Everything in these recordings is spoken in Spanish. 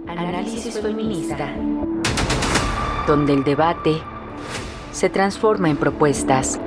Análisis feminista, donde el debate se transforma en propuestas.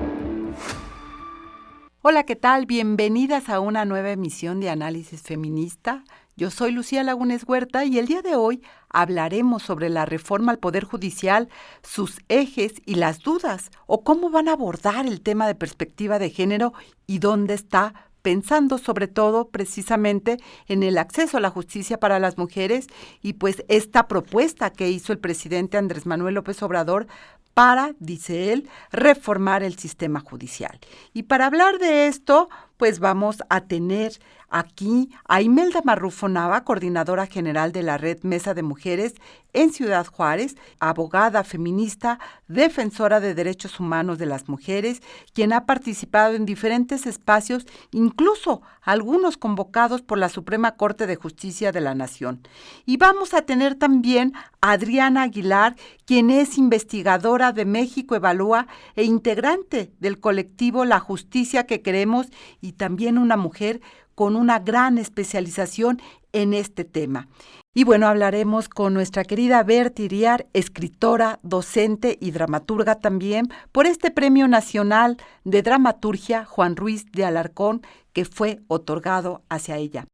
Hola, ¿qué tal? Bienvenidas a una nueva emisión de Análisis Feminista. Yo soy Lucía Lagunes Huerta y el día de hoy hablaremos sobre la reforma al Poder Judicial, sus ejes y las dudas, o cómo van a abordar el tema de perspectiva de género y dónde está, pensando sobre todo precisamente en el acceso a la justicia para las mujeres y pues esta propuesta que hizo el presidente Andrés Manuel López Obrador para, dice él, reformar el sistema judicial. Y para hablar de esto, pues vamos a tener aquí a Imelda Marrufo Nava, coordinadora general de la Red Mesa de Mujeres en Ciudad Juárez, abogada feminista, defensora de derechos humanos de las mujeres, quien ha participado en diferentes espacios, incluso algunos convocados por la Suprema Corte de Justicia de la Nación. Y vamos a tener también a Adriana Aguilar, quien es investigadora de México Evalúa e integrante del colectivo La Justicia que Queremos, y también una mujer con una gran especialización en este tema. Y bueno, hablaremos con nuestra querida Berta Iriar, escritora, docente y dramaturga también, por este Premio Nacional de Dramaturgia Juan Ruiz de Alarcón, que fue otorgado hacia ella.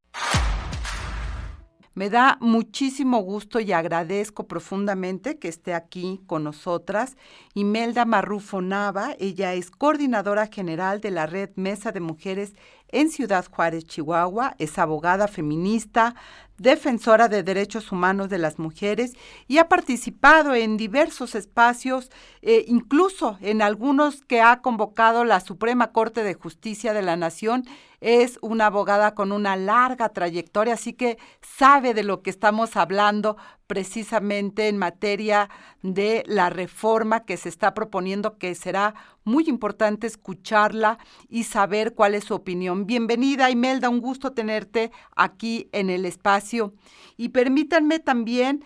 Me da muchísimo gusto y agradezco profundamente que esté aquí con nosotras Imelda Marrufo Nava. Ella es coordinadora general de la Red Mesa de Mujeres en Ciudad Juárez, Chihuahua. Es abogada feminista, defensora de derechos humanos de las mujeres y ha participado en diversos espacios, incluso en algunos que ha convocado la Suprema Corte de Justicia de la Nación. Es una abogada con una larga trayectoria, así que sabe de lo que estamos hablando precisamente en materia de la reforma que se está proponiendo, que será muy importante escucharla y saber cuál es su opinión. Bienvenida, Imelda, un gusto tenerte aquí en el espacio. Y permítanme también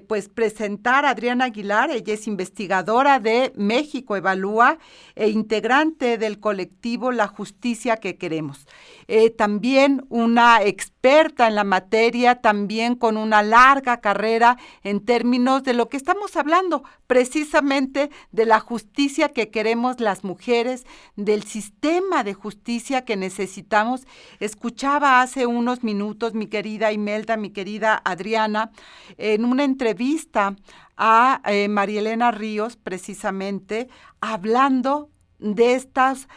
pues presentar a Adriana Aguilar. Ella es investigadora de México Evalúa e integrante del colectivo La Justicia que Queremos. También una experta en la materia, también con una larga carrera en términos de lo que estamos hablando, precisamente de la justicia que queremos las mujeres, del sistema de justicia que necesitamos. Escuchaba hace unos minutos, mi querida Imelda, mi querida Adriana, en una entrevista a María Elena Ríos, precisamente, hablando de estos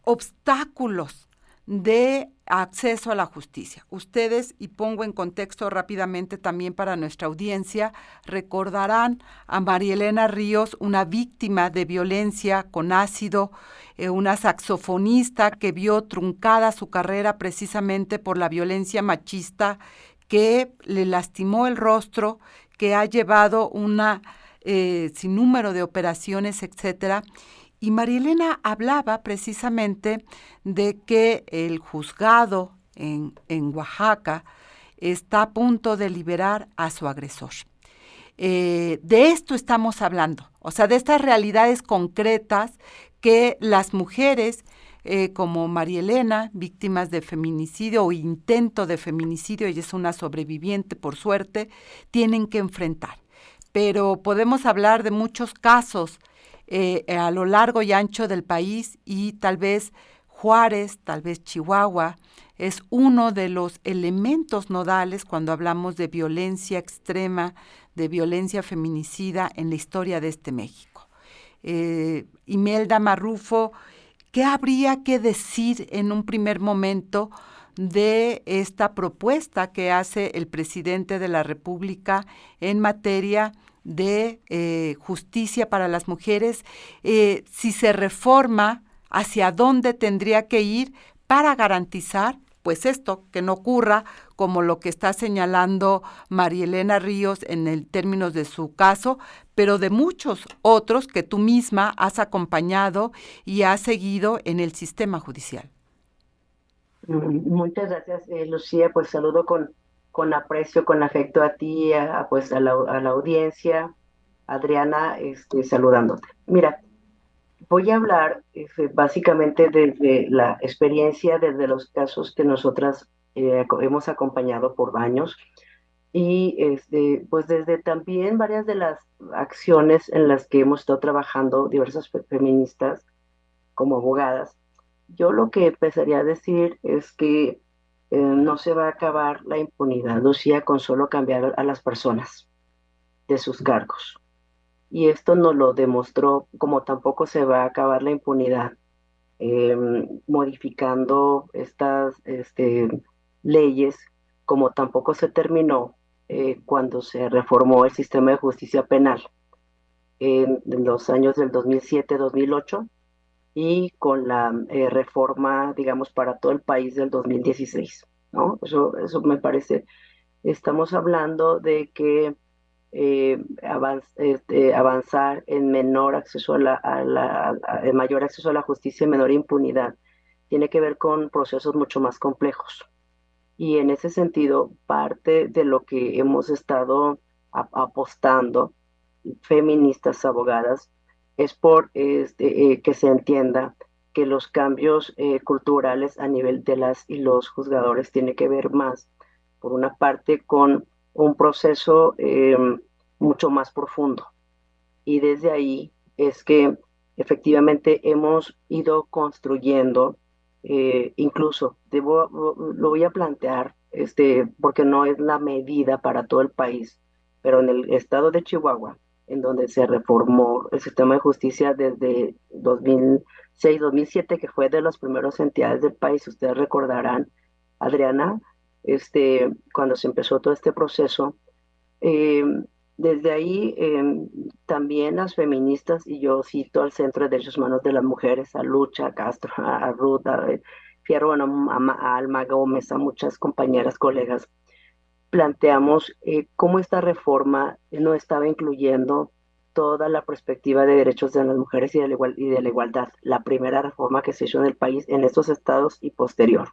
obstáculos de acceso a la justicia. Ustedes, y pongo en contexto rápidamente también para nuestra audiencia, recordarán a María Elena Ríos, una víctima de violencia con ácido, una saxofonista que vio truncada su carrera precisamente por la violencia machista que le lastimó el rostro, que ha llevado una sinnúmero de operaciones, etcétera. Y María Elena hablaba precisamente de que el juzgado en Oaxaca está a punto de liberar a su agresor. De esto estamos hablando, o sea, de estas realidades concretas que las mujeres, como María Elena, víctimas de feminicidio o intento de feminicidio, ella es una sobreviviente por suerte, tienen que enfrentar. Pero podemos hablar de muchos casos a lo largo y ancho del país, y tal vez Juárez, tal vez Chihuahua, es uno de los elementos nodales cuando hablamos de violencia extrema, de violencia feminicida en la historia de este México. Imelda Marrufo, ¿qué habría que decir en un primer momento de esta propuesta que hace el presidente de la República en materia de justicia para las mujeres? Si se reforma, ¿hacia dónde tendría que ir para garantizar, pues esto, que no ocurra como lo que está señalando María Elena Ríos en el términos de su caso, pero de muchos otros que tú misma has acompañado y has seguido en el sistema judicial? Muchas gracias, Lucía. Pues saludo con aprecio, con afecto a ti, pues a la audiencia. Adriana, saludándote. Mira, voy a hablar básicamente desde la experiencia, desde los casos que nosotras hemos acompañado por años y pues desde también varias de las acciones en las que hemos estado trabajando diversas feministas como abogadas, yo lo que empezaría a decir es que no se va a acabar la impunidad, Lucía, con solo cambiar a las personas de sus cargos. Y esto nos lo demostró, como tampoco se va a acabar la impunidad eh, modificando estas leyes, como tampoco se terminó cuando se reformó el sistema de justicia penal en los años del 2007-2008 y con la reforma, digamos, para todo el país del 2016, ¿no? Eso me parece, estamos hablando de que avanzar en menor acceso en mayor acceso a la justicia y menor impunidad tiene que ver con procesos mucho más complejos. Y en ese sentido, parte de lo que hemos estado apostando, feministas abogadas, es por que se entienda que los cambios culturales a nivel de las y los juzgadores tiene que ver más, por una parte, con un proceso mucho más profundo. Y desde ahí es que efectivamente hemos ido construyendo, incluso lo voy a plantear, porque no es la medida para todo el país, pero en el estado de Chihuahua, en donde se reformó el sistema de justicia desde 2006-2007, que fue de las primeras entidades del país, ustedes recordarán, Adriana, cuando se empezó todo este proceso, eh, desde ahí también las feministas, y yo cito al Centro de Derechos Humanos de las Mujeres, a Lucha, a Castro, a Ruth, a Fierro, bueno, a Alma Gómez, a muchas compañeras, colegas, planteamos cómo esta reforma no estaba incluyendo toda la perspectiva de derechos de las mujeres y de la igualdad, la primera reforma que se hizo en el país, en estos estados y posterior.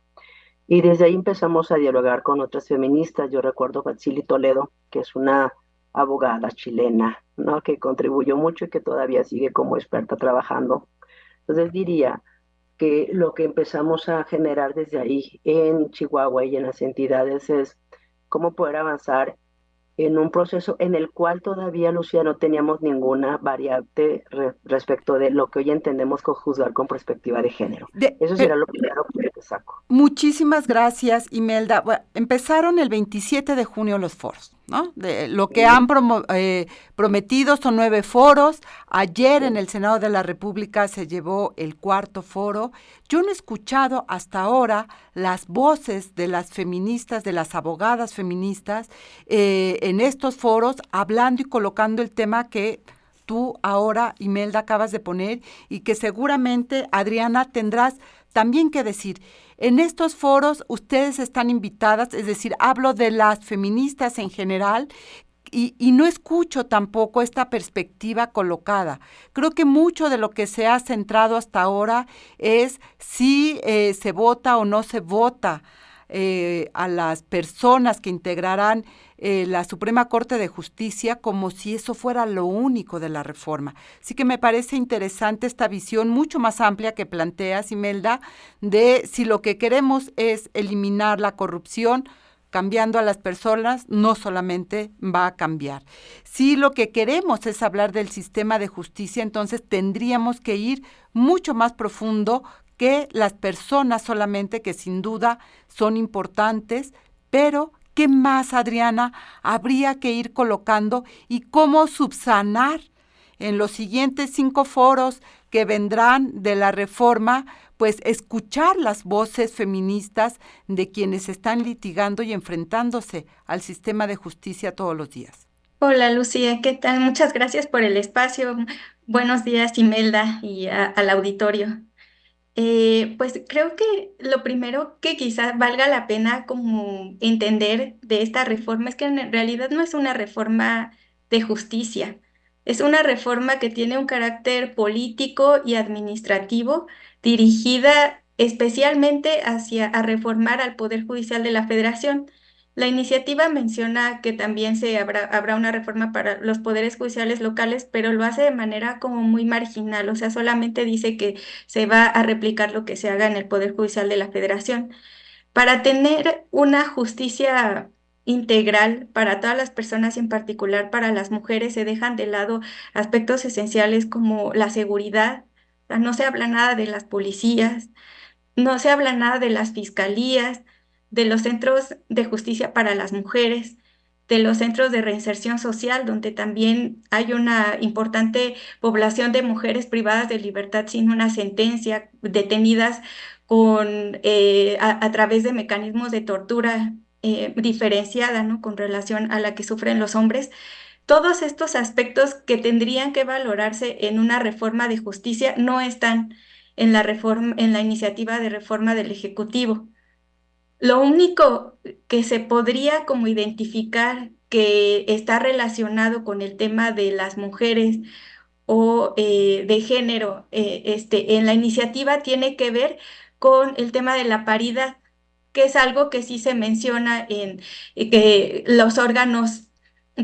Y desde ahí empezamos a dialogar con otras feministas. Yo recuerdo a Batsili Toledo, que es una abogada chilena, ¿no? Que contribuyó mucho y que todavía sigue como experta trabajando. Entonces diría que lo que empezamos a generar desde ahí en Chihuahua y en las entidades es cómo poder avanzar en un proceso en el cual todavía, Lucía, no teníamos ninguna variante respecto de lo que hoy entendemos con juzgar con perspectiva de género. De- Eso pero- será lo primero que saco. Muchísimas gracias, Imelda. Bueno, empezaron el 27 de junio los foros, ¿no? Lo que han prometido son 9 foros. Ayer en el Senado de la República se llevó el 4.º foro. Yo no he escuchado hasta ahora las voces de las feministas, de las abogadas feministas, en estos foros, hablando y colocando el tema que tú ahora, Imelda, acabas de poner y que seguramente, Adriana, tendrás también que decir. En estos foros ustedes están invitadas, es decir, hablo de las feministas en general, y no escucho tampoco esta perspectiva colocada. Creo que mucho de lo que se ha centrado hasta ahora es si se vota o no se vota a las personas que integrarán la Suprema Corte de Justicia, como si eso fuera lo único de la reforma. Así que me parece interesante esta visión mucho más amplia que planteas, Imelda, de si lo que queremos es eliminar la corrupción, cambiando a las personas, no solamente va a cambiar. Si lo que queremos es hablar del sistema de justicia, entonces tendríamos que ir mucho más profundo que las personas solamente, que sin duda son importantes, pero ¿qué más, Adriana, habría que ir colocando y cómo subsanar en los siguientes 5 foros que vendrán de la reforma, pues escuchar las voces feministas de quienes están litigando y enfrentándose al sistema de justicia todos los días? Hola Lucía, ¿qué tal? Muchas gracias por el espacio. Buenos días, Imelda, y al auditorio. Pues creo que lo primero que quizás valga la pena como entender de esta reforma es que en realidad no es una reforma de justicia, es una reforma que tiene un carácter político y administrativo dirigida especialmente hacia a reformar al Poder Judicial de la Federación. La iniciativa menciona que también habrá una reforma para los poderes judiciales locales, pero lo hace de manera como muy marginal, o sea, solamente dice que se va a replicar lo que se haga en el Poder Judicial de la Federación. Para tener una justicia integral para todas las personas y en particular para las mujeres, se dejan de lado aspectos esenciales como la seguridad. O sea, no se habla nada de las policías, no se habla nada de las fiscalías, de los centros de justicia para las mujeres, de los centros de reinserción social, donde también hay una importante población de mujeres privadas de libertad sin una sentencia, detenidas a través de mecanismos de tortura diferenciada, ¿no? Con relación a la que sufren los hombres. Todos estos aspectos que tendrían que valorarse en una reforma de justicia no están en la reforma, en la iniciativa de reforma del Ejecutivo. Lo único que se podría como identificar que está relacionado con el tema de las mujeres o de género en la iniciativa tiene que ver con el tema de la paridad, que es algo que sí se menciona en que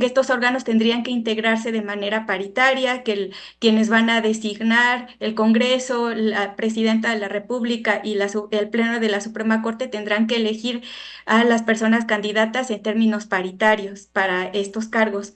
que estos órganos tendrían que integrarse de manera paritaria, que quienes van a designar el Congreso, la Presidenta de la República y el Pleno de la Suprema Corte tendrán que elegir a las personas candidatas en términos paritarios para estos cargos.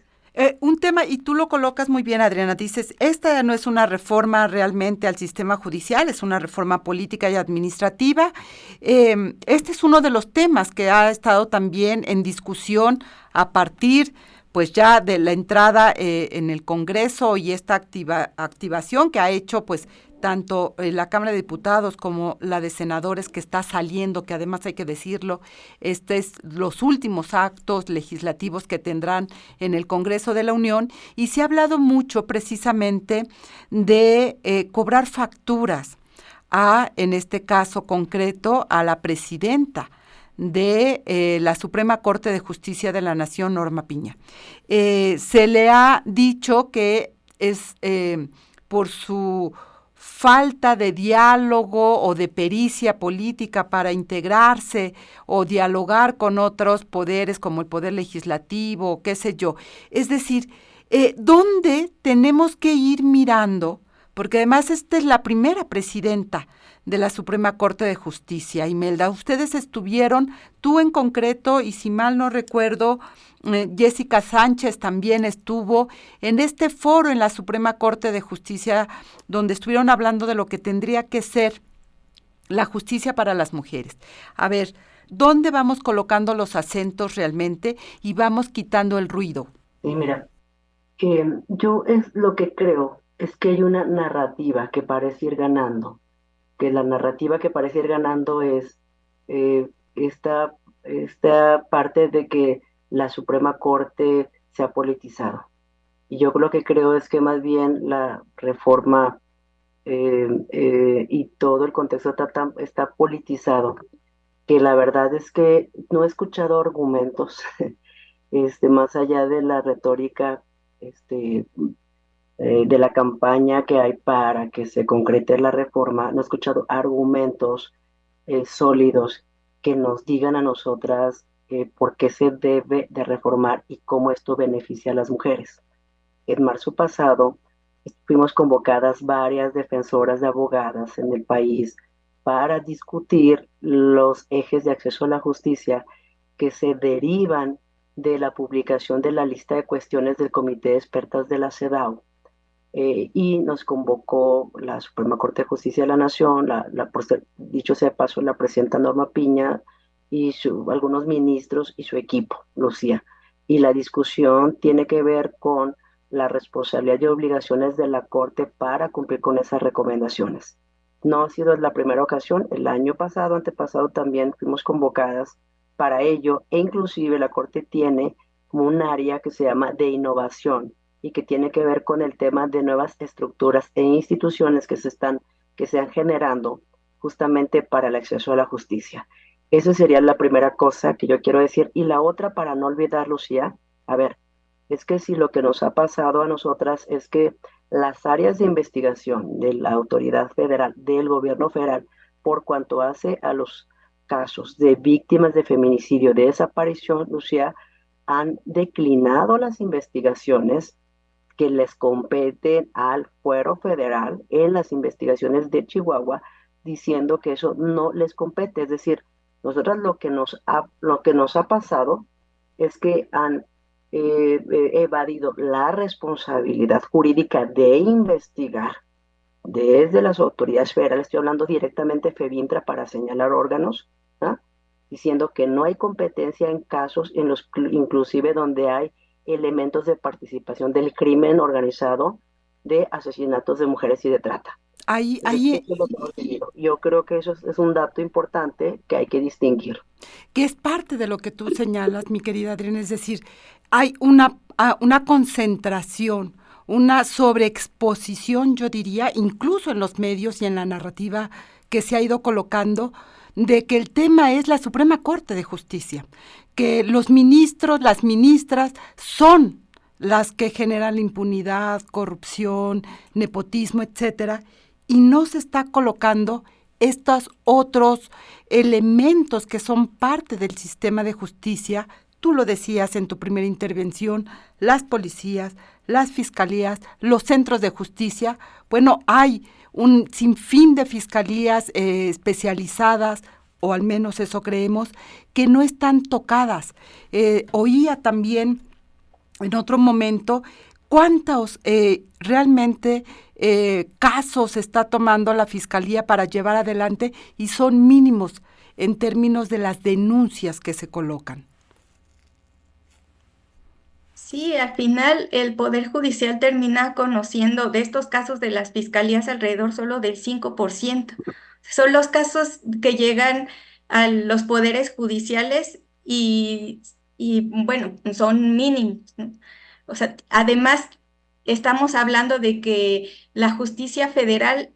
Un tema, y tú lo colocas muy bien, Adriana, dices, esta no es una reforma realmente al sistema judicial, es una reforma política y administrativa. Este es uno de los temas que ha estado también en discusión a partir pues ya de la entrada en el Congreso y esta activación que ha hecho pues tanto la Cámara de Diputados como la de Senadores que está saliendo, que además hay que decirlo, es los últimos actos legislativos que tendrán en el Congreso de la Unión, y se ha hablado mucho precisamente de cobrar facturas en este caso concreto, a la presidenta de la Suprema Corte de Justicia de la Nación, Norma Piña. Se le ha dicho que es por su falta de diálogo o de pericia política para integrarse o dialogar con otros poderes como el poder legislativo, qué sé yo. Es decir, ¿dónde tenemos que ir mirando? Porque además esta es la primera presidenta de la Suprema Corte de Justicia. Imelda, ustedes estuvieron, tú en concreto, y si mal no recuerdo, Jessica Sánchez también estuvo en este foro en la Suprema Corte de Justicia, donde estuvieron hablando de lo que tendría que ser la justicia para las mujeres. A ver, ¿dónde vamos colocando los acentos realmente y vamos quitando el ruido? Sí, mira, yo es lo que creo es que hay una narrativa que parece ir ganando, que la narrativa que parece ir ganando es eh, esta parte de que la Suprema Corte se ha politizado. Y yo lo que creo es que más bien la reforma y todo el contexto está politizado, que la verdad es que no he escuchado argumentos más allá de la retórica de la campaña que hay para que se concrete la reforma. No he escuchado argumentos sólidos que nos digan a nosotras por qué se debe de reformar y cómo esto beneficia a las mujeres. En marzo pasado fuimos convocadas varias defensoras de abogadas en el país para discutir los ejes de acceso a la justicia que se derivan de la publicación de la lista de cuestiones del Comité de Expertas de la CEDAW. Y nos convocó la Suprema Corte de Justicia de la Nación, dicho sea de paso, la presidenta Norma Piña y algunos ministros y su equipo, Lucía. Y la discusión tiene que ver con la responsabilidad y obligaciones de la Corte para cumplir con esas recomendaciones. No ha sido la primera ocasión, el año pasado, antepasado también fuimos convocadas para ello, e inclusive la Corte tiene como un área que se llama de innovación y que tiene que ver con el tema de nuevas estructuras e instituciones que se han generando justamente para el acceso a la justicia. Esa sería la primera cosa que yo quiero decir. Y la otra, para no olvidar, Lucía, a ver, es que si lo que nos ha pasado a nosotras es que las áreas de investigación de la autoridad federal, del gobierno federal, por cuanto hace a los casos de víctimas de feminicidio, de desaparición, Lucía, han declinado las investigaciones que les competen al fuero federal en las investigaciones de Chihuahua, diciendo que eso no les compete. Es decir, Nosotras lo que nos ha pasado es que han evadido la responsabilidad jurídica de investigar desde las autoridades federales, estoy hablando directamente de FEBINTRA para señalar órganos, ¿ah? Diciendo que no hay competencia en casos en los inclusive donde hay elementos de participación del crimen organizado, de asesinatos de mujeres y de trata. Ahí, Entonces, ahí, eso es lo que hemos vivido. Yo creo que eso es un dato importante que hay que distinguir. que es parte de lo que tú señalas, mi querida Adriana, es decir, hay una concentración, una sobreexposición, yo diría, incluso en los medios y en la narrativa que se ha ido colocando, de que el tema es la Suprema Corte de Justicia, que los ministros, las ministras son las que generan impunidad, corrupción, nepotismo, etcétera, y no se está colocando estos otros elementos que son parte del sistema de justicia. Tú lo decías en tu primera intervención, las policías, las fiscalías, los centros de justicia. Bueno, hay un sinfín de fiscalías especializadas, o al menos eso creemos, que no están tocadas. Oía también en otro momento cuántos realmente casos está tomando la Fiscalía para llevar adelante y son mínimos en términos de las denuncias que se colocan. Sí, al final el Poder Judicial termina conociendo de estos casos de las fiscalías alrededor solo del 5%. Son los casos que llegan a los poderes judiciales y bueno, son mínimos, ¿no? O sea, además estamos hablando de que la justicia federal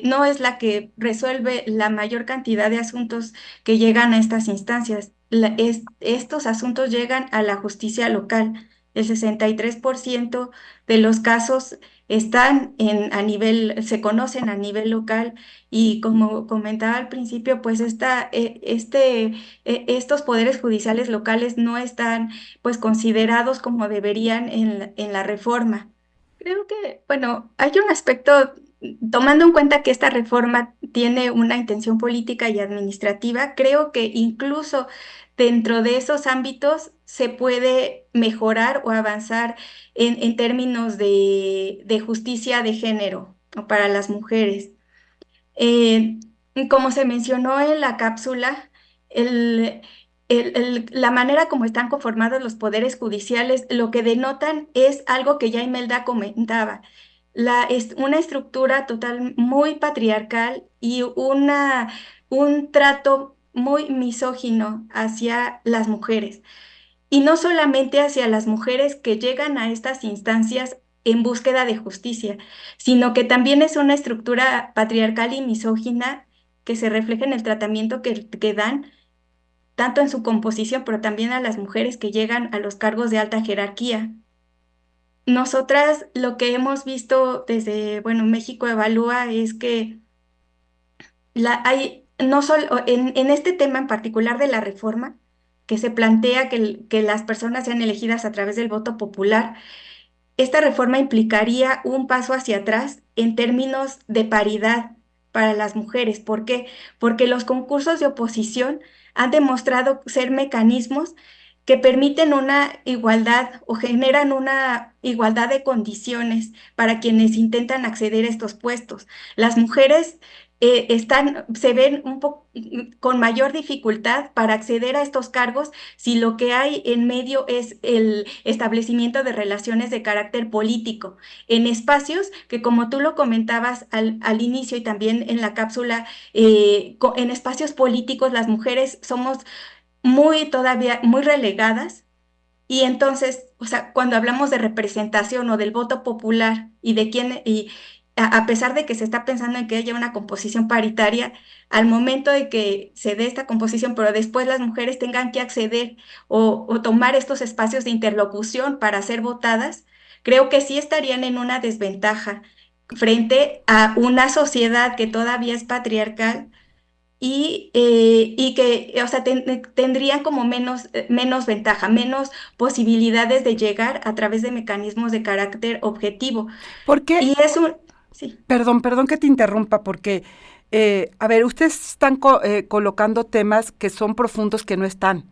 no es la que resuelve la mayor cantidad de asuntos que llegan a estas instancias. Estos asuntos llegan a la justicia local. El 63% de los casos están se conocen a nivel local y como comentaba al principio, pues estos poderes judiciales locales no están pues considerados como deberían en la reforma. Creo que, bueno, hay un aspecto, tomando en cuenta que esta reforma tiene una intención política y administrativa, creo que incluso dentro de esos ámbitos se puede mejorar o avanzar en términos de justicia de género, ¿no? Para las mujeres. Eh, Como se mencionó en la cápsula, el, la manera como están conformados los poderes judiciales, lo que denotan es algo que ya Imelda comentaba. Es una estructura total muy patriarcal y un trato muy misógino hacia las mujeres. Y no solamente hacia las mujeres que llegan a estas instancias en búsqueda de justicia, sino que también es una estructura patriarcal y misógina que se refleja en el tratamiento que dan, tanto en su composición, pero también a las mujeres que llegan a los cargos de alta jerarquía. Nosotras lo que hemos visto desde, bueno, México Evalúa es que no solo en este tema en particular de la reforma, que se plantea que las personas sean elegidas a través del voto popular, esta reforma implicaría un paso hacia atrás en términos de paridad para las mujeres. ¿Por qué? Porque los concursos de oposición han demostrado ser mecanismos que permiten una igualdad o generan una igualdad de condiciones para quienes intentan acceder a estos puestos. Las mujeres se ven un poco con mayor dificultad para acceder a estos cargos si lo que hay en medio es el establecimiento de relaciones de carácter político en espacios que, como tú lo comentabas al inicio y también en la cápsula, en espacios políticos las mujeres somos todavía muy relegadas. Y entonces, o sea, cuando hablamos de representación o del voto popular y de quién, y a pesar de que se está pensando en que haya una composición paritaria, al momento de que se dé esta composición, pero después las mujeres tengan que acceder o tomar estos espacios de interlocución para ser votadas, creo que sí estarían en una desventaja frente a una sociedad que todavía es patriarcal y que, o sea, tendrían como menos ventaja, menos posibilidades de llegar a través de mecanismos de carácter objetivo. ¿Por qué? Y es un, sí. Perdón que te interrumpa, porque A ver, ustedes están colocando temas que son profundos que no están.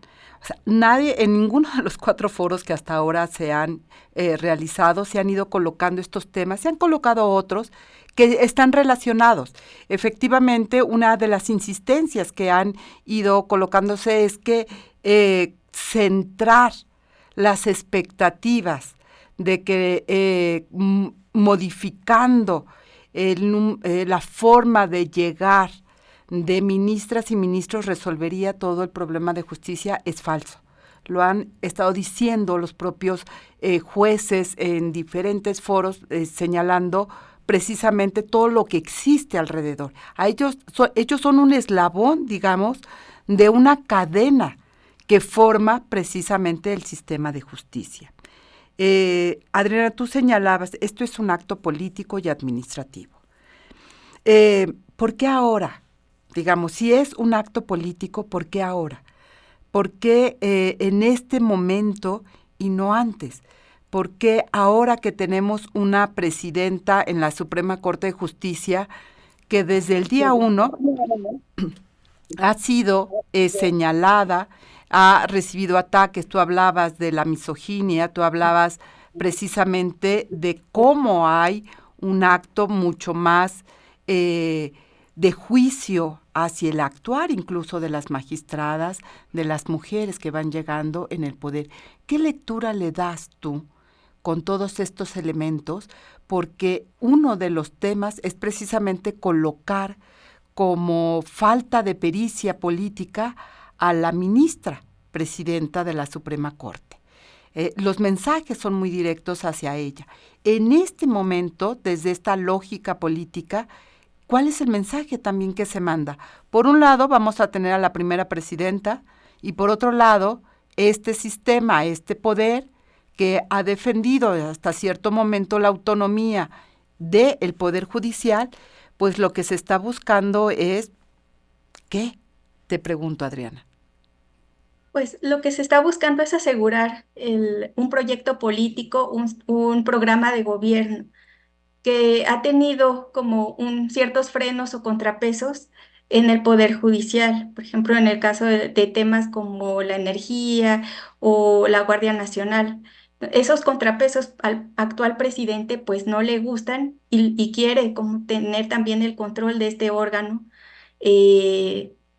O sea, nadie, en ninguno de los 4 foros que hasta ahora se han realizado, se han ido colocando estos temas, se han colocado otros que están relacionados. Efectivamente, una de las insistencias que han ido colocándose es que centrar las expectativas de que modificando la forma de llegar de ministras y ministros resolvería todo el problema de justicia es falso. Lo han estado diciendo los propios jueces en diferentes foros, señalando precisamente todo lo que existe alrededor. Ellos son un eslabón, digamos, de una cadena que forma precisamente el sistema de justicia. Adriana, tú señalabas, esto es un acto político y administrativo. ¿Por qué ahora? Digamos, si es un acto político, ¿por qué ahora? ¿Por qué en este momento y no antes? ¿Por qué ahora que tenemos una presidenta en la Suprema Corte de Justicia que desde el día 1 ha sido señalada, ha recibido ataques? Tú hablabas de la misoginia, tú hablabas precisamente de cómo hay un acto mucho más de juicio hacia el actuar incluso de las magistradas, de las mujeres que van llegando en el poder. ¿Qué lectura le das tú con todos estos elementos? Porque uno de los temas es precisamente colocar como falta de pericia política a la ministra presidenta de la Suprema Corte. Los mensajes son muy directos hacia ella. En este momento, desde esta lógica política, ¿cuál es el mensaje también que se manda? Por un lado, vamos a tener a la primera presidenta y por otro lado, este sistema, este poder que ha defendido hasta cierto momento la autonomía del Poder Judicial, pues lo que se está buscando es, ¿qué? Te pregunto, Adriana. Pues lo que se está buscando es asegurar un proyecto político, un programa de gobierno que ha tenido como ciertos frenos o contrapesos en el Poder Judicial. Por ejemplo, en el caso de temas como la energía o la Guardia Nacional. Esos contrapesos al actual presidente pues no le gustan y quiere como tener también el control de este órgano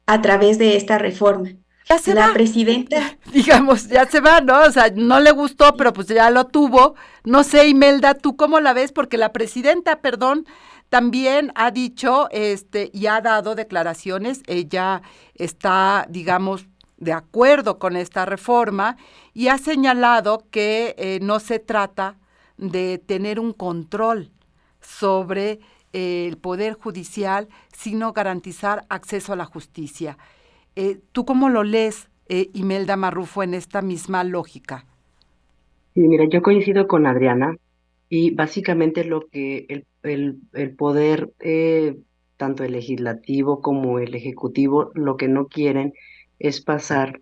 a través de esta reforma. Ya se La va, presidenta, digamos, ya se va, ¿no? O sea, no le gustó, pero pues ya lo tuvo. No sé, Imelda, ¿tú cómo la ves? Porque la presidenta, perdón, también ha dicho y ha dado declaraciones. Ella está, digamos, de acuerdo con esta reforma y ha señalado que no se trata de tener un control sobre el Poder Judicial, sino garantizar acceso a la justicia. ¿Tú cómo lo lees, Imelda Marrufo, en esta misma lógica? Sí, mira, yo coincido con Adriana y básicamente lo que el poder, tanto el legislativo como el ejecutivo, lo que no quieren es pasar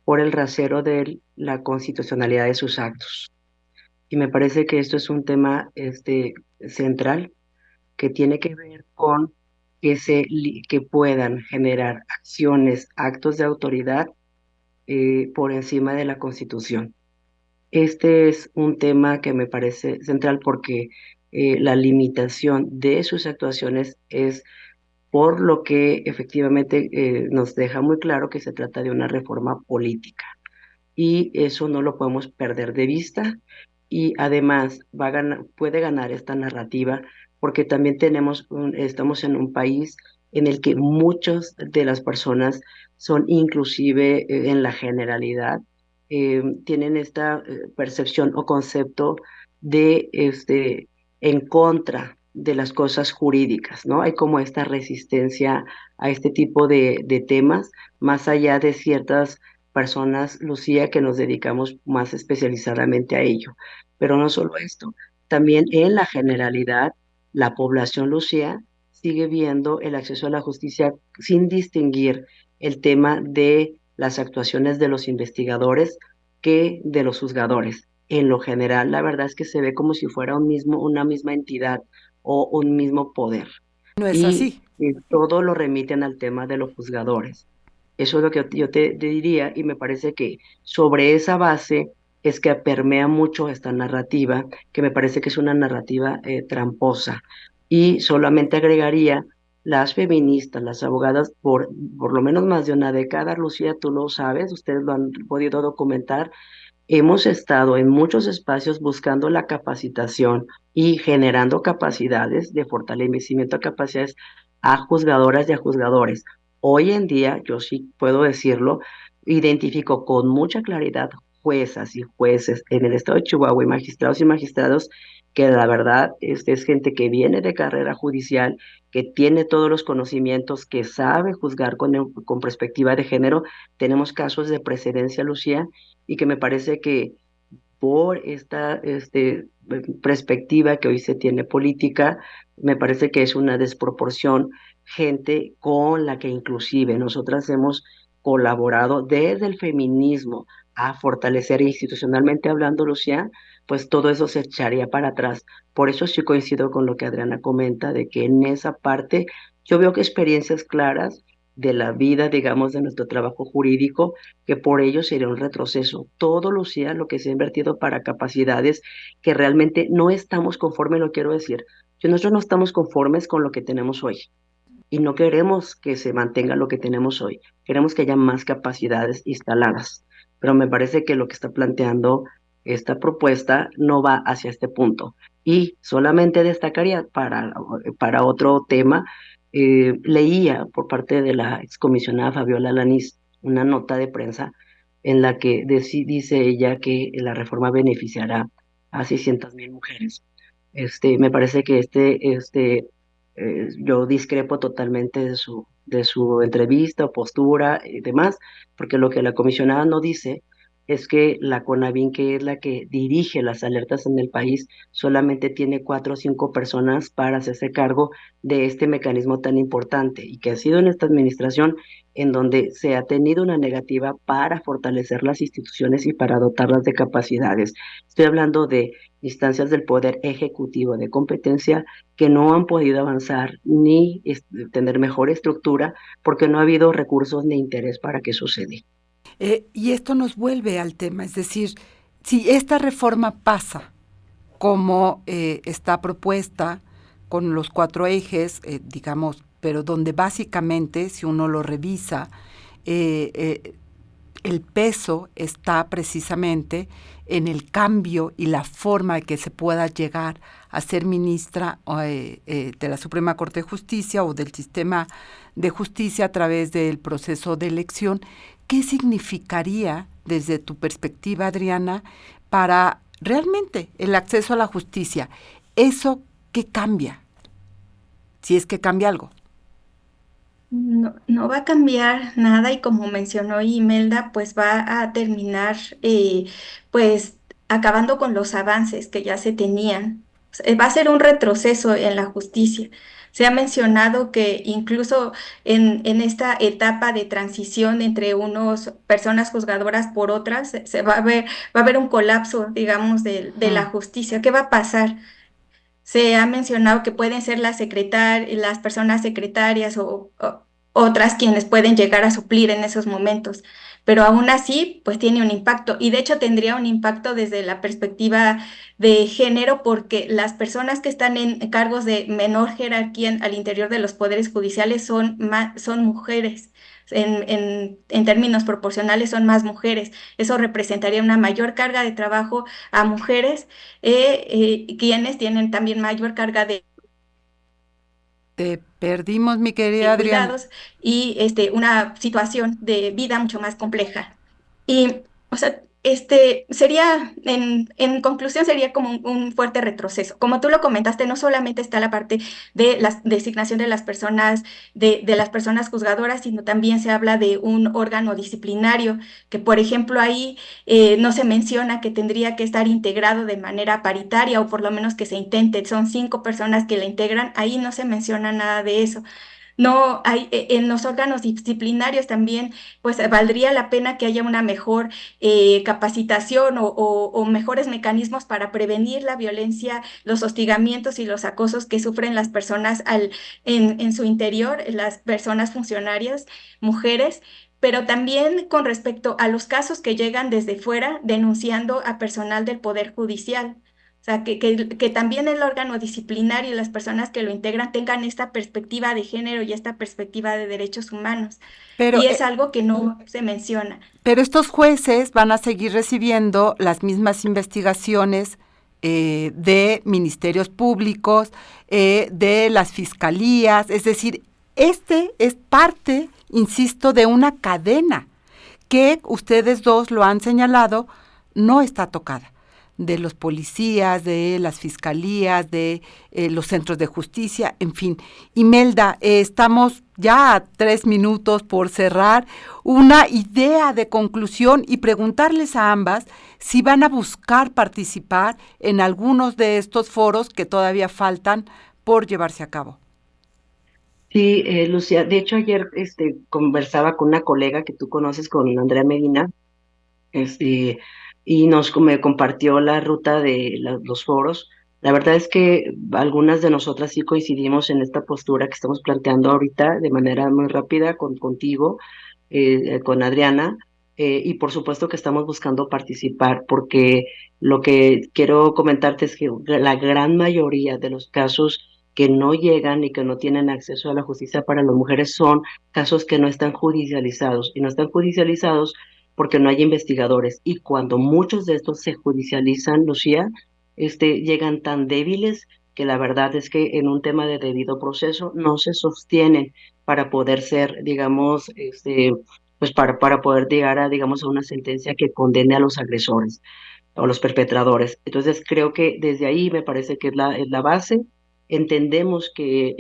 por el rasero de la constitucionalidad de sus actos. Y me parece que esto es un tema central que tiene que ver con que puedan generar acciones, actos de autoridad por encima de la Constitución. Este es un tema que me parece central porque la limitación de sus actuaciones es por lo que efectivamente nos deja muy claro que se trata de una reforma política y eso no lo podemos perder de vista y además puede ganar esta narrativa porque también estamos en un país en el que muchas de las personas son inclusive en la generalidad, tienen esta percepción o concepto de en contra de las cosas jurídicas, ¿no? Hay como esta resistencia a este tipo de temas, más allá de ciertas personas, Lucía, que nos dedicamos más especializadamente a ello. Pero no solo esto, también en la generalidad, la población, Lucía, sigue viendo el acceso a la justicia sin distinguir el tema de las actuaciones de los investigadores que de los juzgadores. En lo general, la verdad es que se ve como si fuera una misma entidad o un mismo poder. No es Y así. y todo lo remiten al tema de los juzgadores. Eso es lo que yo te diría y me parece que sobre esa base es que permea mucho esta narrativa, que me parece que es una narrativa tramposa. Y solamente agregaría las feministas, las abogadas, por lo menos más de una década, Lucía, tú lo sabes, ustedes lo han podido documentar, hemos estado en muchos espacios buscando la capacitación y generando capacidades de fortalecimiento de capacidades a juzgadoras y a juzgadores. Hoy en día, yo sí puedo decirlo, identifico con mucha claridad juezas y jueces en el estado de Chihuahua y magistrados que la verdad es gente que viene de carrera judicial, que tiene todos los conocimientos, que sabe juzgar con perspectiva de género. Tenemos casos de precedencia, Lucía, y que me parece que por esta perspectiva que hoy se tiene política, me parece que es una desproporción, gente con la que inclusive nosotras hemos colaborado desde el feminismo a fortalecer institucionalmente hablando, Lucía, pues todo eso se echaría para atrás. Por eso sí coincido con lo que Adriana comenta, de que en esa parte yo veo que experiencias claras de la vida, digamos, de nuestro trabajo jurídico, que por ello sería un retroceso. Todo, Lucía, lo que se ha invertido para capacidades que realmente no estamos conformes, lo quiero decir. Nosotros no estamos conformes con lo que tenemos hoy y no queremos que se mantenga lo que tenemos hoy. Queremos que haya más capacidades instaladas. Pero me parece que lo que está planteando esta propuesta no va hacia este punto. Y solamente destacaría para otro tema, leía por parte de la excomisionada Fabiola Lanís una nota de prensa en la que dice ella que la reforma beneficiará a 600,000 mujeres. Me parece que yo discrepo totalmente de su entrevista o postura y demás, porque lo que la comisionada no dice es que la CONAVIN, que es la que dirige las alertas en el país, solamente tiene 4 o 5 personas para hacerse cargo de este mecanismo tan importante y que ha sido en esta administración en donde se ha tenido una negativa para fortalecer las instituciones y para dotarlas de capacidades. Estoy hablando de instancias del poder ejecutivo de competencia que no han podido avanzar ni tener mejor estructura porque no ha habido recursos ni interés para que suceda. Y esto nos vuelve al tema, es decir, si esta reforma pasa como está propuesta, con los 4 ejes, digamos, pero donde básicamente, si uno lo revisa, el peso está precisamente en el cambio y la forma de que se pueda llegar a ser ministra de la Suprema Corte de Justicia o del sistema de justicia a través del proceso de elección. ¿Qué significaría, desde tu perspectiva, Adriana, para realmente el acceso a la justicia? ¿Eso qué cambia? Si es que cambia algo. No, no va a cambiar nada y como mencionó Imelda, pues va a terminar pues acabando con los avances que ya se tenían. Va a ser un retroceso en la justicia. Se ha mencionado que incluso en esta etapa de transición entre unas personas juzgadoras por otras, se va a haber un colapso, digamos, de la justicia. ¿Qué va a pasar? Se ha mencionado que pueden ser las personas secretarias o otras quienes pueden llegar a suplir en esos momentos, pero aún así, pues tiene un impacto y de hecho tendría un impacto desde la perspectiva de género porque las personas que están en cargos de menor jerarquía al interior de los poderes judiciales son mujeres. En términos proporcionales son más mujeres. Eso representaría una mayor carga de trabajo a mujeres quienes tienen también mayor carga de Te perdimos, mi querida Adriana. cuidados y una situación de vida mucho más compleja. Y, o sea, sería, en conclusión, sería como un fuerte retroceso. Como tú lo comentaste, no solamente está la parte de la designación de las personas, de las personas juzgadoras, sino también se habla de un órgano disciplinario, que por ejemplo ahí no se menciona que tendría que estar integrado de manera paritaria o por lo menos que se intente. Son 5 personas que la integran, ahí no se menciona nada de eso. no hay en los órganos disciplinarios también, pues valdría la pena que haya una mejor capacitación o mejores mecanismos para prevenir la violencia, los hostigamientos y los acosos que sufren las personas en su interior, las personas funcionarias, mujeres. Pero también con respecto a los casos que llegan desde fuera denunciando a personal del Poder Judicial. O sea, que también el órgano disciplinario y las personas que lo integran tengan esta perspectiva de género y esta perspectiva de derechos humanos. Pero, Y es algo que no se menciona. pero estos jueces van a seguir recibiendo las mismas investigaciones de ministerios públicos, de las fiscalías, es decir, este es parte, insisto, de una cadena que ustedes dos lo han señalado, no está tocada, de los policías, de las fiscalías, de los centros de justicia, en fin. Imelda, estamos ya a 3 minutos por cerrar. Una idea de conclusión y preguntarles a ambas si van a buscar participar en algunos de estos foros que todavía faltan por llevarse a cabo. Sí, Lucía, de hecho ayer conversaba con una colega que tú conoces, con Andrea Medina, este, y me compartió la ruta de los foros. La verdad es que algunas de nosotras sí coincidimos en esta postura que estamos planteando ahorita de manera muy rápida contigo, con Adriana, y por supuesto que estamos buscando participar, porque lo que quiero comentarte es que la gran mayoría de los casos que no llegan y que no tienen acceso a la justicia para las mujeres son casos que no están judicializados, y no están judicializados porque no hay investigadores. Y cuando muchos de estos se judicializan, Lucía, llegan tan débiles que la verdad es que en un tema de debido proceso no se sostienen para poder ser, digamos, pues para poder llegar a, digamos, a una sentencia que condene a los agresores o los perpetradores. Entonces creo que desde ahí me parece que es la base. Entendemos que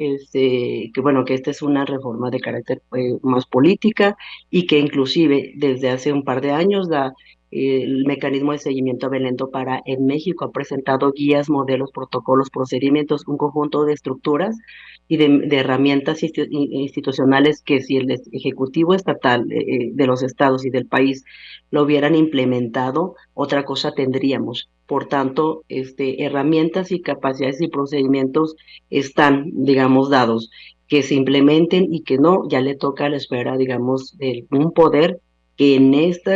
bueno, que esta es una reforma de carácter más política, y que inclusive desde hace un par de años el mecanismo de seguimiento a Belén do Pará en México ha presentado guías, modelos, protocolos, procedimientos, un conjunto de estructuras y de herramientas institucionales que, si el Ejecutivo estatal de los estados y del país lo hubieran implementado, otra cosa tendríamos. Por tanto, herramientas y capacidades y procedimientos están, digamos, dados. Que se implementen y que no, ya le toca a la esfera, digamos, de un poder que en esta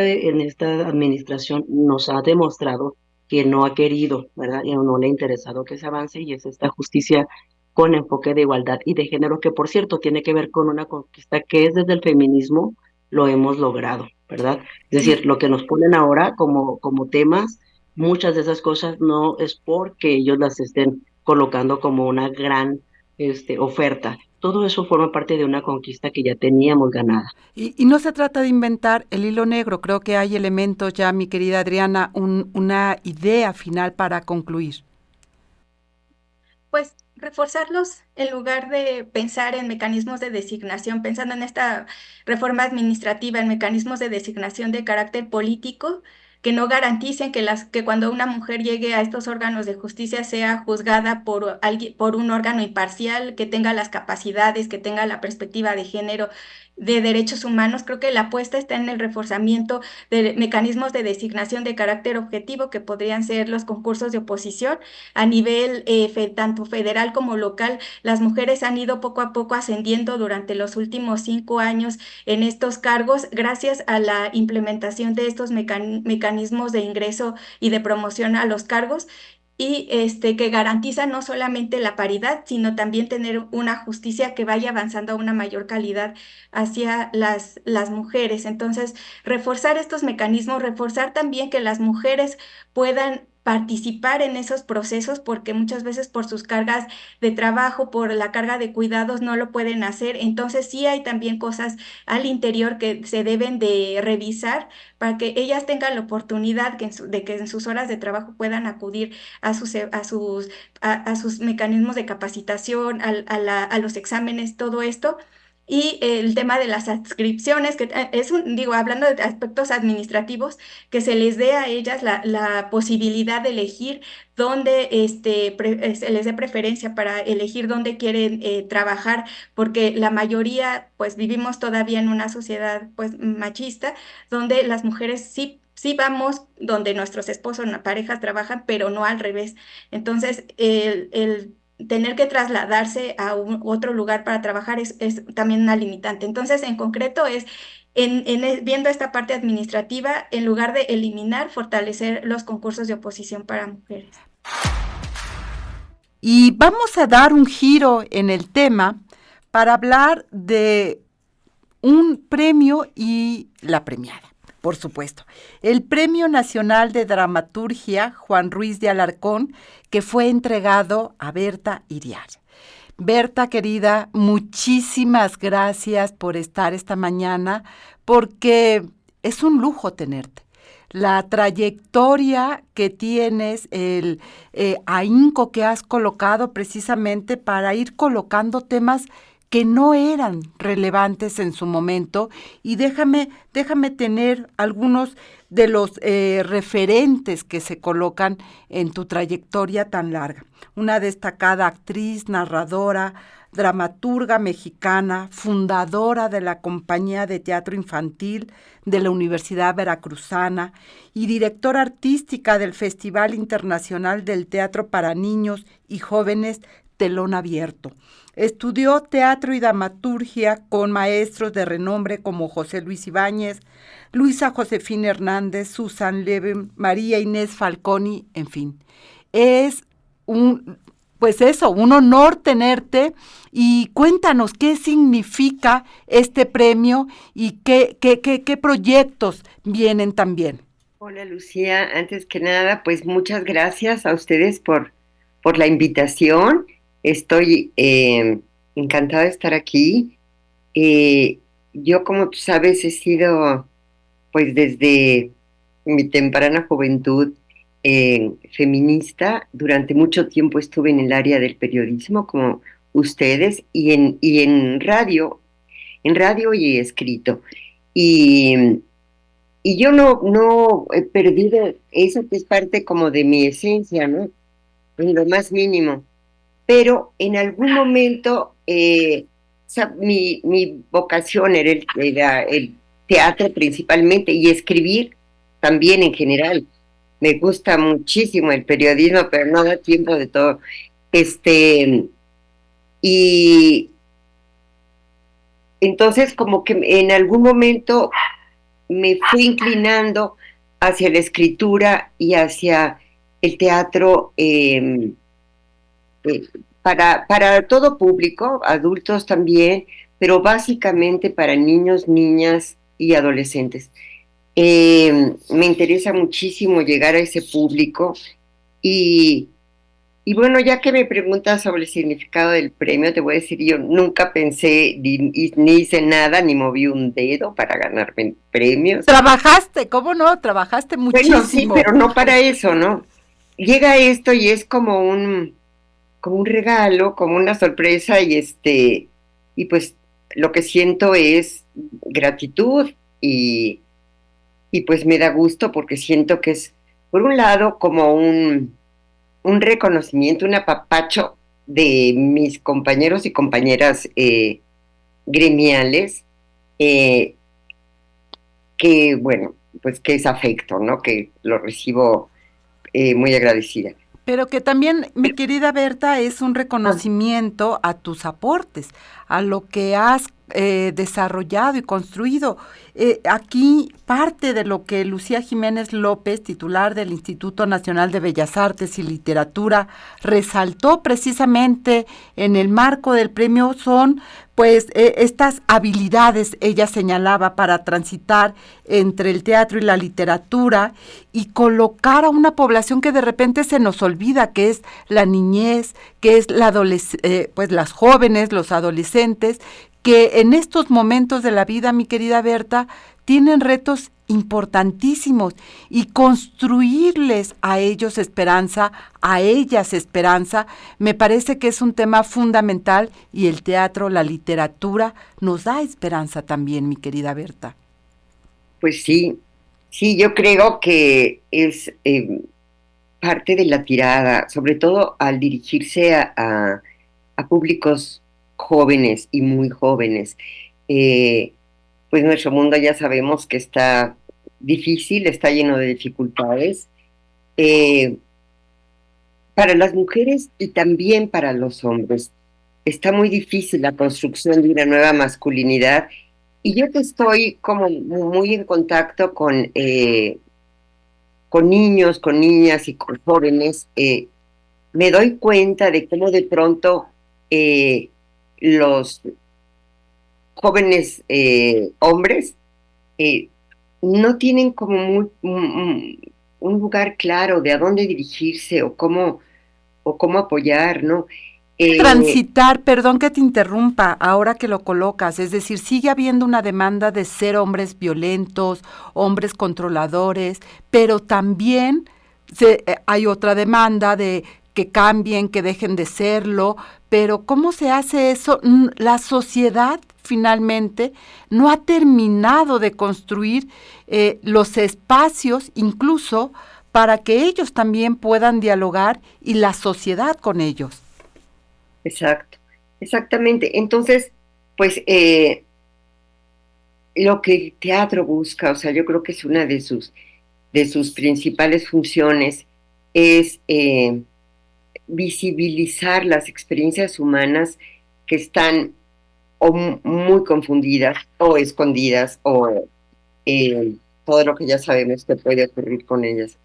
administración nos ha demostrado que no ha querido, ¿verdad? Y no le ha interesado que se avance, y es esta justicia con enfoque de igualdad y de género, que por cierto tiene que ver con una conquista que es desde el feminismo lo hemos logrado, ¿verdad? Es decir, lo que nos ponen ahora como temas, muchas de esas cosas no es porque ellos las estén colocando como una gran oferta. Todo eso forma parte de una conquista que ya teníamos ganada. Y no se trata de inventar el hilo negro, creo que hay elementos ya, mi querida Adriana, una idea final para concluir. Pues reforzarlos en lugar de pensar en mecanismos de designación, pensando en esta reforma administrativa, en mecanismos de designación de carácter político que no garanticen que cuando una mujer llegue a estos órganos de justicia sea juzgada por alguien, por un órgano imparcial, que tenga las capacidades, que tenga la perspectiva de género, de derechos humanos. Creo que la apuesta está en el reforzamiento de mecanismos de designación de carácter objetivo, que podrían ser los concursos de oposición a nivel tanto federal como local. Las mujeres han ido poco a poco ascendiendo durante los últimos 5 años en estos cargos gracias a la implementación de estos mecanismos de ingreso y de promoción a los cargos, y que garantiza no solamente la paridad, sino también tener una justicia que vaya avanzando a una mayor calidad hacia las mujeres. Entonces, reforzar estos mecanismos, reforzar también que las mujeres puedan participar en esos procesos, porque muchas veces por sus cargas de trabajo, por la carga de cuidados, no lo pueden hacer. Entonces sí hay también cosas al interior que se deben de revisar para que ellas tengan la oportunidad de que en sus horas de trabajo puedan acudir a sus mecanismos de capacitación, a los exámenes, todo esto. y el tema de las adscripciones, que hablando de aspectos administrativos, que se les dé a ellas la posibilidad de elegir dónde se les dé preferencia para elegir dónde quieren trabajar, porque la mayoría, pues vivimos todavía en una sociedad pues machista, donde las mujeres sí vamos donde nuestros esposos, parejas trabajan, pero no al revés. Entonces, el tener que trasladarse a otro lugar para trabajar es también una limitante. Entonces, en concreto es, viendo esta parte administrativa, en lugar de eliminar, fortalecer los concursos de oposición para mujeres. Y vamos a dar un giro en el tema para hablar de un premio y la premiada. Por supuesto, el Premio Nacional de Dramaturgia Juan Ruiz de Alarcón, que fue entregado a Berta Iriart. Berta, querida, muchísimas gracias por estar esta mañana, porque es un lujo tenerte. La trayectoria que tienes, el ahínco que has colocado precisamente para ir colocando temas que no eran relevantes en su momento, y déjame tener algunos de los referentes que se colocan en tu trayectoria tan larga. Una destacada actriz, narradora, dramaturga mexicana, fundadora de la Compañía de Teatro Infantil de la Universidad Veracruzana y directora artística del Festival Internacional del Teatro para Niños y Jóvenes Telón Abierto. Estudió teatro y dramaturgia con maestros de renombre como José Luis Ibáñez, Luisa Josefina Hernández, Susan Leven, María Inés Falconi, en fin. Es un honor tenerte, y cuéntanos qué significa este premio y qué proyectos vienen también. Hola Lucía, antes que nada, pues muchas gracias a ustedes por la invitación. Estoy encantada de estar aquí. Yo, como tú sabes, he sido, pues desde mi temprana juventud, feminista. Durante mucho tiempo estuve en el área del periodismo, como ustedes, y en radio y escrito. Y yo no he perdido eso, que es parte como de mi esencia, ¿no? En lo más mínimo. Pero en algún momento mi vocación era el teatro principalmente, y escribir también en general. Me gusta muchísimo el periodismo, pero no da tiempo de todo. Y entonces como que en algún momento me fui inclinando hacia la escritura y hacia el teatro, para todo público, adultos también, pero básicamente para niños, niñas y adolescentes. Me interesa muchísimo llegar a ese público, y bueno, ya que me preguntas sobre el significado del premio, te voy a decir, yo nunca pensé, ni hice nada, ni moví un dedo para ganarme premios. Trabajaste, ¿cómo no? Trabajaste muchísimo. Bueno, sí, pero no para eso, ¿no? Llega esto y es como un regalo, como una sorpresa, y pues lo que siento es gratitud, y pues me da gusto, porque siento que es, por un lado, como un reconocimiento, un apapacho de mis compañeros y compañeras gremiales, que bueno, pues que es afecto, ¿no? Que lo recibo muy agradecida. Pero que también, mi querida Berta, es un reconocimiento a tus aportes, a lo que has desarrollado y construido. Aquí parte de lo que Lucía Jiménez López, titular del Instituto Nacional de Bellas Artes y Literatura, resaltó precisamente en el marco del premio son pues estas habilidades, ella señalaba, para transitar entre el teatro y la literatura y colocar a una población que de repente se nos olvida, que es la niñez, que es pues las jóvenes, los adolescentes, que en estos momentos de la vida, mi querida Berta, tienen retos importantísimos y construirles a ellos esperanza, a ellas esperanza, me parece que es un tema fundamental y el teatro, la literatura nos da esperanza también, mi querida Berta. Pues sí, sí, yo creo que es parte de la tirada, sobre todo al dirigirse a públicos jóvenes y muy jóvenes. Eh, pues nuestro mundo ya sabemos que está difícil, está lleno de dificultades. Eh, para las mujeres y también para los hombres. Está muy difícil la construcción de una nueva masculinidad y yo que estoy como muy en contacto con niños, con niñas y con jóvenes, me doy cuenta de cómo de pronto los jóvenes hombres eh, no tienen como un lugar claro de a dónde dirigirse o cómo apoyar, ¿no? Transitar, perdón que te interrumpa, ahora que lo colocas, es decir, sigue habiendo una demanda de ser hombres violentos, hombres controladores, pero también hay otra demanda de que cambien, que dejen de serlo, pero ¿cómo se hace eso? La sociedad finalmente no ha terminado de construir los espacios, incluso para que ellos también puedan dialogar y la sociedad con ellos. Exacto, exactamente. Entonces, pues lo que el teatro busca, o sea, yo creo que es una de sus principales funciones, es visibilizar las experiencias humanas que están o muy confundidas o escondidas o todo lo que ya sabemos que puede ocurrir con ellas.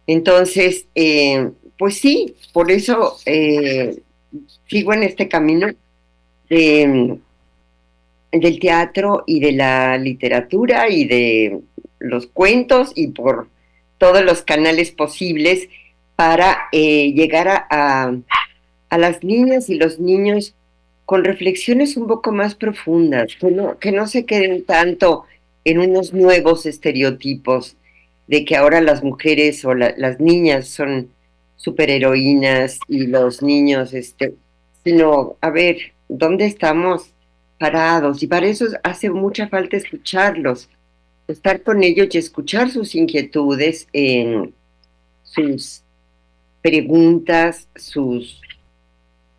Entonces, pues sí, por eso sigo en este camino de, del teatro y de la literatura y de los cuentos y por todos los canales posibles para llegar a las niñas y los niños con reflexiones un poco más profundas, que no se queden tanto en unos nuevos estereotipos de que ahora las mujeres o las niñas son superheroínas y los niños, sino, a ver, ¿dónde estamos parados? Y para eso hace mucha falta escucharlos, estar con ellos y escuchar sus inquietudes, sus preguntas,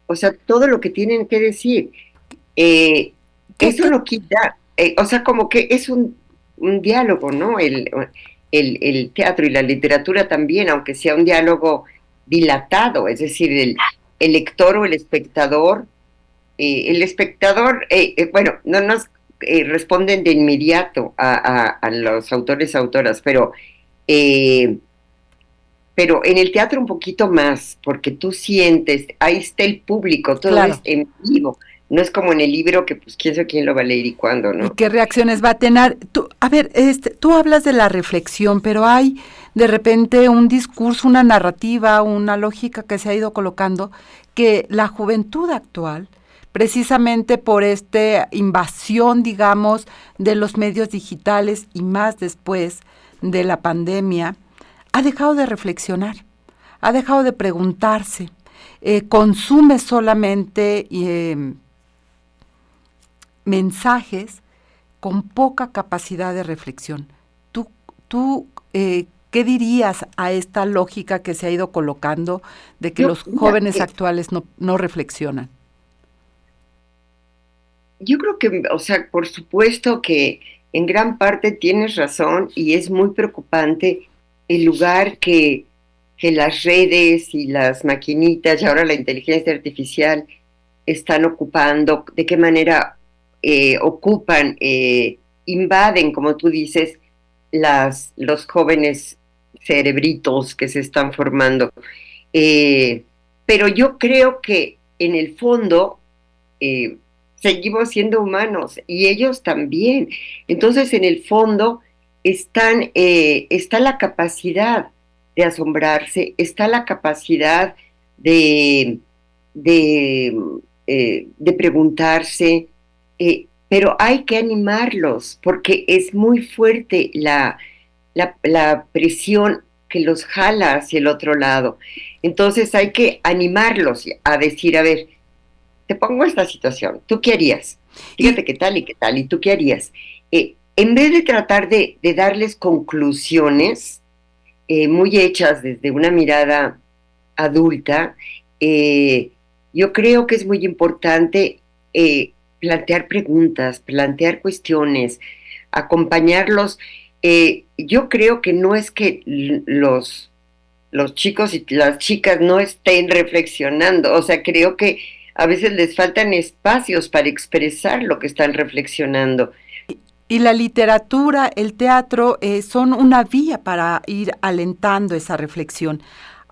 o sea, todo lo que tienen que decir. Eso no quita, o sea, como que es un diálogo, ¿no? El teatro y la literatura también, aunque sea un diálogo dilatado, es decir, el lector o el espectador, bueno, no nos responden de inmediato a los autores, autoras, pero en el teatro un poquito más, porque tú sientes, ahí está el público, todo Claro. es en vivo, no es como en el libro que pues quién sabe quién lo va a leer y cuándo, ¿Y ¿no? qué reacciones va a tener? Tú, a ver, tú hablas de la reflexión, pero hay de repente un discurso, una narrativa, una lógica que se ha ido colocando que la juventud actual, precisamente por esta invasión, digamos, de los medios digitales y más después de la pandemia, ha dejado de reflexionar, ha dejado de preguntarse, consume solamente mensajes con poca capacidad de reflexión. ¿Tú qué dirías a esta lógica que se ha ido colocando de que los jóvenes actuales no reflexionan? Yo creo que, o sea, por supuesto que en gran parte tienes razón y es muy preocupante el lugar que las redes y las maquinitas y ahora la inteligencia artificial están ocupando, de qué manera ocupan, invaden, como tú dices, los jóvenes cerebritos que se están formando. Pero yo creo que en el fondo seguimos siendo humanos y ellos también. Entonces, en el fondo está la capacidad de asombrarse, está la capacidad de, de preguntarse, pero hay que animarlos porque es muy fuerte la presión que los jala hacia el otro lado. Entonces hay que animarlos a decir, a ver, te pongo esta situación, ¿tú qué harías? Fíjate qué tal, y tú qué harías. En vez de tratar de darles conclusiones muy hechas desde una mirada adulta, yo creo que es muy importante plantear preguntas, plantear cuestiones, acompañarlos. Yo creo que no es que los chicos y las chicas no estén reflexionando, o sea, creo que a veces les faltan espacios para expresar lo que están reflexionando. Y la literatura, el teatro, son una vía para ir alentando esa reflexión.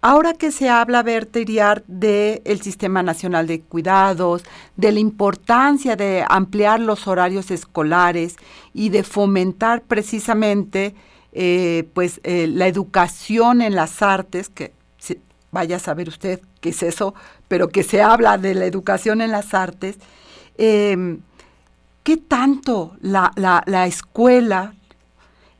Ahora que se habla, Berta Iriart, del Sistema Nacional de Cuidados, de la importancia de ampliar los horarios escolares y de fomentar precisamente la educación en las artes, que vaya a saber usted qué es eso, pero que se habla de la educación en las artes, ¿qué tanto la escuela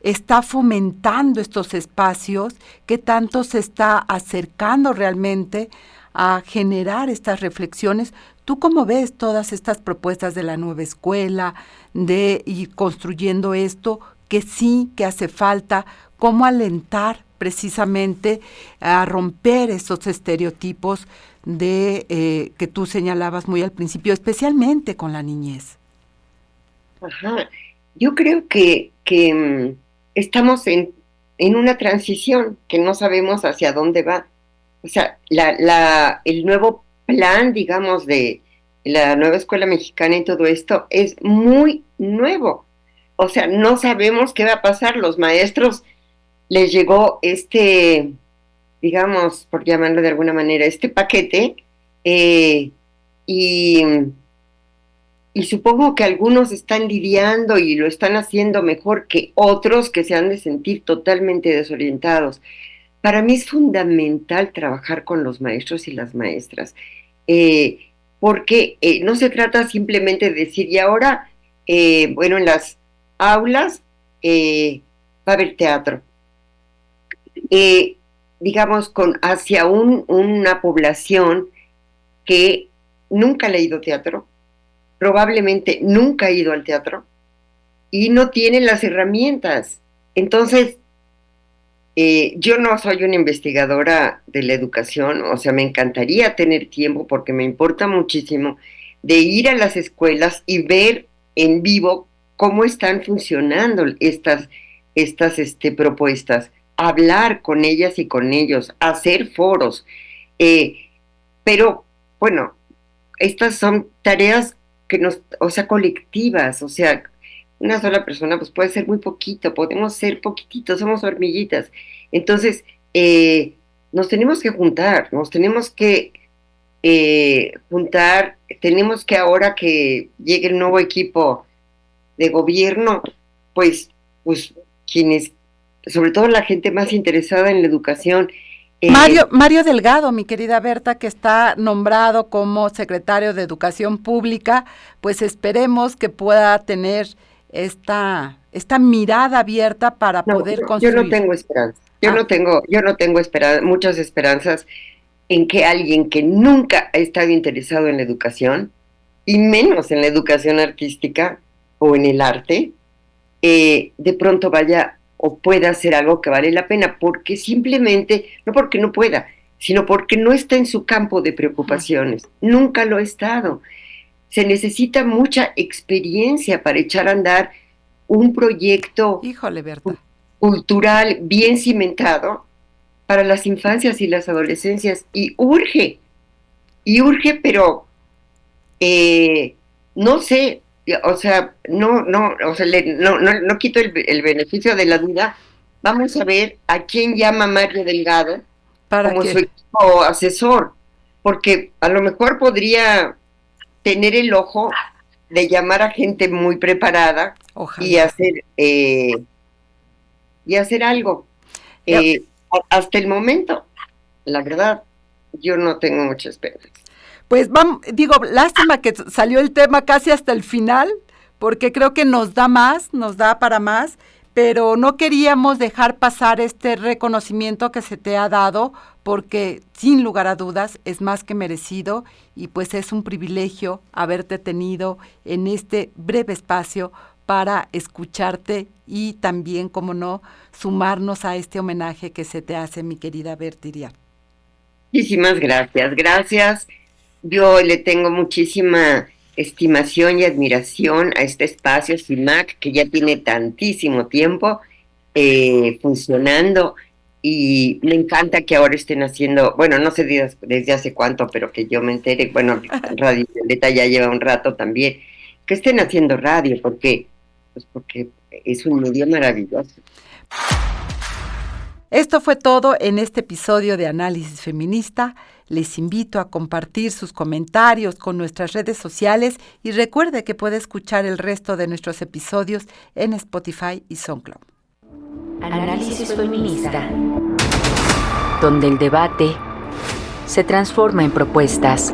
está fomentando estos espacios? ¿Qué tanto se está acercando realmente a generar estas reflexiones? ¿Tú cómo ves todas estas propuestas de la nueva escuela, de ir construyendo esto, que sí, que hace falta? ¿Cómo alentar precisamente a romper esos estereotipos que tú señalabas muy al principio, especialmente con la niñez? Ajá. Yo creo que estamos en una transición que no sabemos hacia dónde va. O sea, el nuevo plan, digamos, de la nueva escuela mexicana y todo esto es muy nuevo. O sea, no sabemos qué va a pasar. Los maestros les llegó digamos, por llamarlo de alguna manera, este paquete, y supongo que algunos están lidiando y lo están haciendo mejor que otros que se han de sentir totalmente desorientados. Para mí es fundamental trabajar con los maestros y las maestras, porque no se trata simplemente de decir, y ahora, bueno, en las aulas va a haber teatro. Digamos, hacia una población que nunca ha leído teatro, probablemente nunca ha ido al teatro y no tiene las herramientas. Entonces, yo no soy una investigadora de la educación, o sea, me encantaría tener tiempo porque me importa muchísimo de ir a las escuelas y ver en vivo cómo están funcionando estas propuestas, hablar con ellas y con ellos, hacer foros, pero bueno, estas son tareas o sea, colectivas, o sea, una sola persona pues puede ser muy poquito, podemos ser poquititos, somos hormiguitas. Entonces, nos tenemos que juntar, tenemos que ahora que llegue el nuevo equipo de gobierno, pues quienes, sobre todo la gente más interesada en la educación. Mario Delgado, mi querida Berta, que está nombrado como secretario de Educación Pública, pues esperemos que pueda tener esta mirada abierta para poder construir. Yo no tengo esperanza. Yo no tengo muchas esperanzas en que alguien que nunca ha estado interesado en la educación, y menos en la educación artística o en el arte, de pronto vaya o pueda hacer algo que vale la pena, porque simplemente, no porque no pueda, sino porque no está en su campo de preocupaciones. Nunca lo ha estado. Se necesita mucha experiencia para echar a andar un proyecto cultural bien cimentado para las infancias y las adolescencias, y urge, pero no sé, o sea, no quito el beneficio de la duda. Vamos a ver a quién llama Mario Delgado como su equipo asesor, porque a lo mejor podría tener el ojo de llamar a gente muy preparada. Ojalá. y hacer algo. Hasta el momento, la verdad, yo no tengo mucha esperanza. Pues lástima que salió el tema casi hasta el final, porque creo que nos da para más, pero no queríamos dejar pasar este reconocimiento que se te ha dado, porque sin lugar a dudas es más que merecido y pues es un privilegio haberte tenido en este breve espacio para escucharte y también, como no, sumarnos a este homenaje que se te hace, mi querida Berta Iriart. Muchísimas gracias. Yo le tengo muchísima estimación y admiración a este espacio CIMAC, que ya tiene tantísimo tiempo funcionando, y me encanta que ahora estén haciendo, bueno, no sé desde hace cuánto, pero que yo me entere, bueno, Radio Violeta ya lleva un rato también, que estén haciendo radio, porque es un medio maravilloso. Esto fue todo en este episodio de Análisis Feminista. Les invito a compartir sus comentarios con nuestras redes sociales y recuerde que puede escuchar el resto de nuestros episodios en Spotify y SoundCloud. Análisis Feminista, donde el debate se transforma en propuestas.